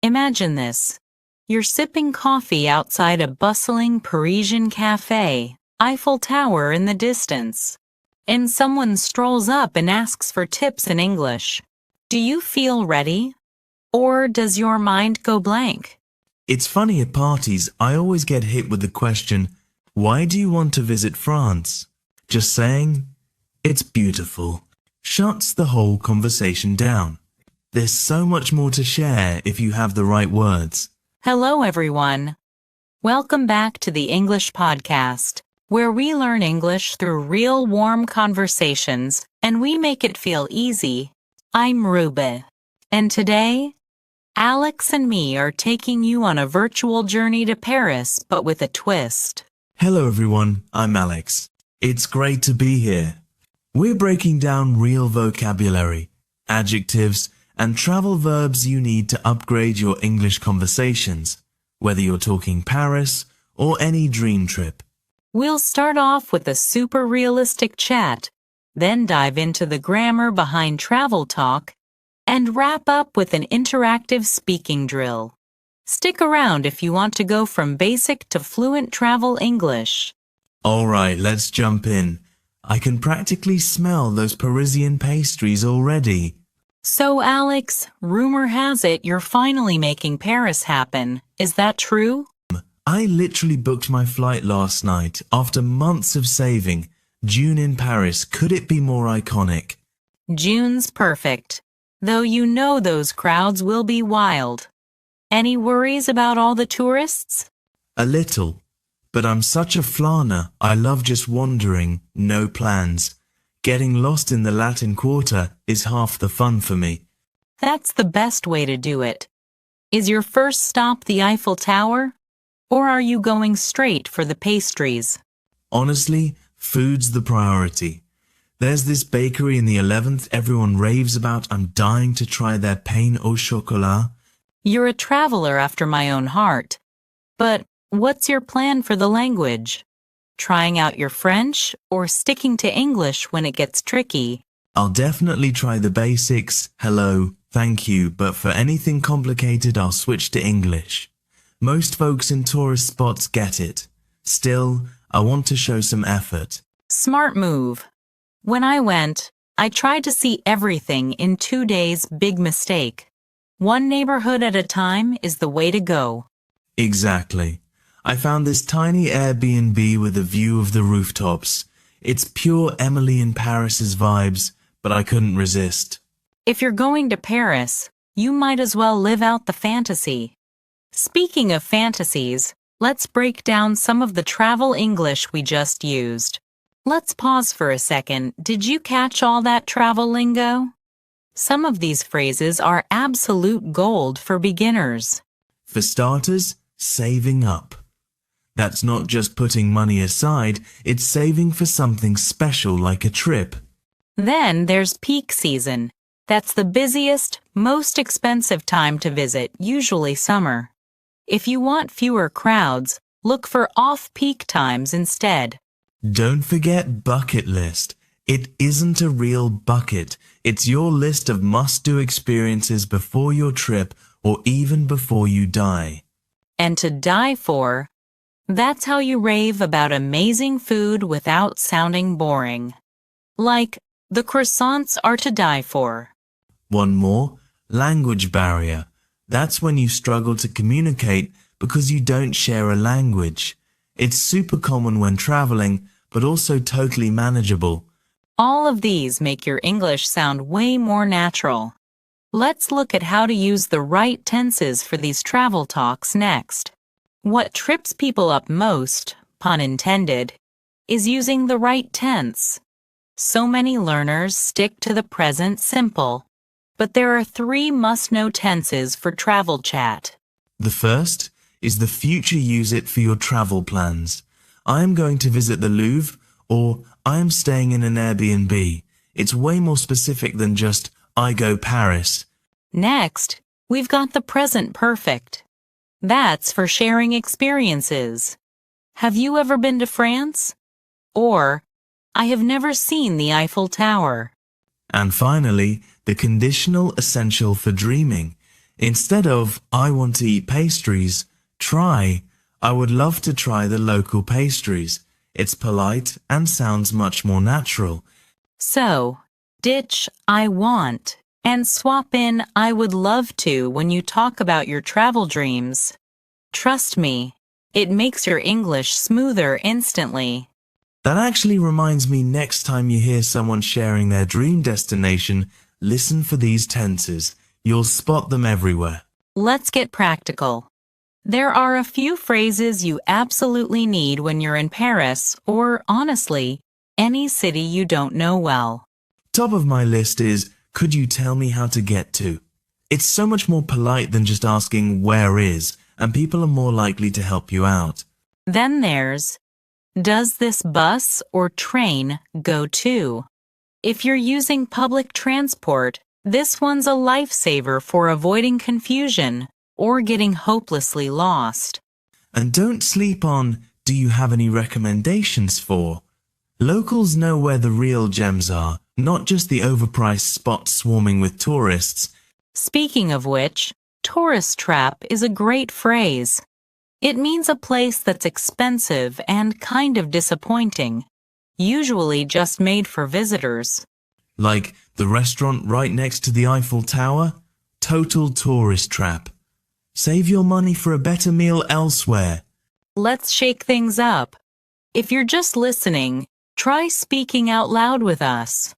Imagine this. You're sipping coffee outside a bustling Parisian cafe, Eiffel Tower in the distance, and someone strolls up and asks for tips in English. Do you feel ready? Or does your mind go blank? It's funny at parties, I always get hit with the question, why do you want to visit France? Just saying, it's beautiful, shuts the whole conversation down. There's so much more to share if you have the right words. Hello, everyone. Welcome back to the English Podcast, where we learn English through real warm conversations and we make it feel easy. I'm Ruby, and today, Alex and me are taking you on a virtual journey to Paris, but with a twist. Hello everyone, I'm Alex. It's great to be here. We're breaking down real vocabulary, adjectives, and travel verbs you need to upgrade your English conversations, whether you're talking Paris or any dream trip. We'll start off with a super realistic chat, then dive into the grammar behind travel talk, and wrap up with an interactive speaking drill. Stick around if you want to go from basic to fluent travel English. All right, let's jump in. I can practically smell those Parisian pastries already. So, Alex, rumor has it you're finally making Paris happen. Is that true? I literally booked my flight last night after months of saving. June in Paris, could it be more iconic? June's perfect, though you know those crowds will be wild. Any worries about all the tourists? A little, but I'm such a flanner. I love just wandering, no plans. Getting lost in the Latin Quarter is half the fun for me. That's the best way to do it. Is your first stop the Eiffel Tower? Or are you going straight for the pastries? Honestly, food's the priority. There's this bakery in the 11th everyone raves about. I'm dying to try their pain au chocolat. You're a traveler after my own heart. But what's your plan for the language? Trying out your French or sticking to English when it gets tricky? I'll definitely try the basics, hello, thank you, but for anything complicated I'll switch to English. Most folks in tourist spots get it. Still, I want to show some effort. Smart move. When I went, I tried to see everything in 2 days. Big mistake. One neighborhood at a time is the way to go. Exactly. I found this tiny Airbnb with a view of the rooftops. It's pure Emily in Paris's vibes, but I couldn't resist. If you're going to Paris, you might as well live out the fantasy. Speaking of fantasies, let's break down some of the travel English we just used. Let's pause for a second. Did you catch all that travel lingo? Some of these phrases are absolute gold for beginners. For starters, saving up. That's not just putting money aside, it's saving for something special like a trip. Then there's peak season. That's the busiest, most expensive time to visit, usually summer. If you want fewer crowds, look for off-peak times instead. Don't forget bucket list. It isn't a real bucket. It's your list of must-do experiences before your trip or even before you die. And to die for, that's how you rave about amazing food without sounding boring. Like, the croissants are to die for. One more, language barrier. That's when you struggle to communicate because you don't share a language. It's super common when traveling, but also totally manageable. All of these make your English sound way more natural. Let's look at how to use the right tenses for these travel talks next. What trips people up most, pun intended, is using the right tense. So many learners stick to the present simple, but there are 3 must-know tenses for travel chat. The first is the future use it for your travel plans. I am going to visit the Louvre, or I am staying in an Airbnb. It's way more specific than just I go Paris. Next, we've got the present perfect. That's for sharing experiences. Have you ever been to France? Or, I have never seen the Eiffel Tower. And finally, the conditional essential for dreaming. Instead of, I want to eat pastries, try, I would love to try the local pastries. It's polite and sounds much more natural. So, ditch I want and swap in I would love to when you talk about your travel dreams. Trust me, it makes your English smoother instantly. That actually reminds me, next time you hear someone sharing their dream destination, listen for these tenses. You'll spot them everywhere. Let's get practical. There are a few phrases you absolutely need when you're in Paris or, honestly, any city you don't know well. Top of my list is, could you tell me how to get to? It's so much more polite than just asking where is, and people are more likely to help you out. Then there's, does this bus or train go to? If you're using public transport, this one's a lifesaver for avoiding confusion or getting hopelessly lost. And don't sleep on, do you have any recommendations for? Locals know where the real gems are, not just the overpriced spots swarming with tourists. Speaking of which, tourist trap is a great phrase. It means a place that's expensive and kind of disappointing, usually just made for visitors. Like the restaurant right next to the Eiffel Tower? Total tourist trap. Save your money for a better meal elsewhere. Let's shake things up. If you're just listening, try speaking out loud with us.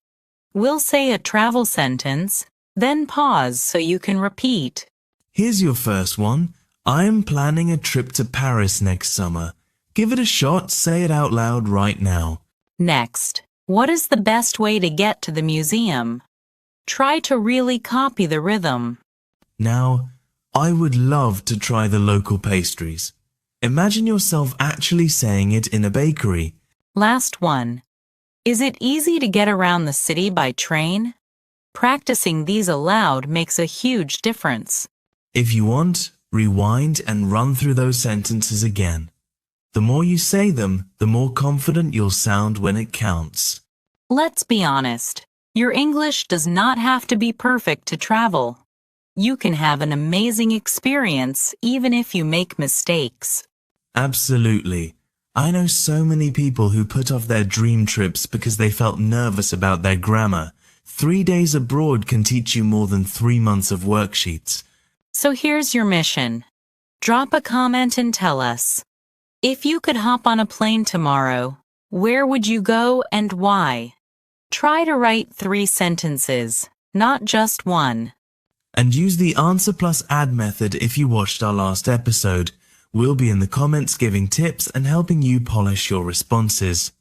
We'll say a travel sentence, then pause so you can repeat. Here's your first one. I am planning a trip to Paris next summer. Give it a shot, say it out loud right now. Next, what is the best way to get to the museum? Try to really copy the rhythm. Now, I would love to try the local pastries. Imagine yourself actually saying it in a bakery. Last one. Is it easy to get around the city by train? Practicing these aloud makes a huge difference. If you want, rewind and run through those sentences again. The more you say them, the more confident you'll sound when it counts. Let's be honest. Your English does not have to be perfect to travel. You can have an amazing experience even if you make mistakes. Absolutely. I know so many people who put off their dream trips because they felt nervous about their grammar. 3 days abroad can teach you more than 3 months of worksheets. So here's your mission. Drop a comment and tell us. If you could hop on a plane tomorrow, where would you go and why? Try to write 3 sentences, not just one. And use the answer plus add method if you watched our last episode. We'll be in the comments giving tips and helping you polish your responses.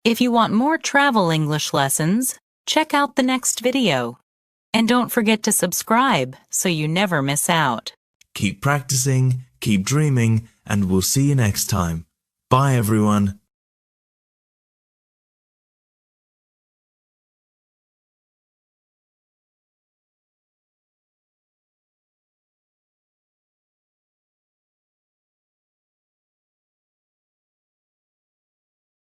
If you want more travel English lessons, check out the next video. And don't forget to subscribe so you never miss out. Keep practicing, keep dreaming, and we'll see you next time. Bye everyone.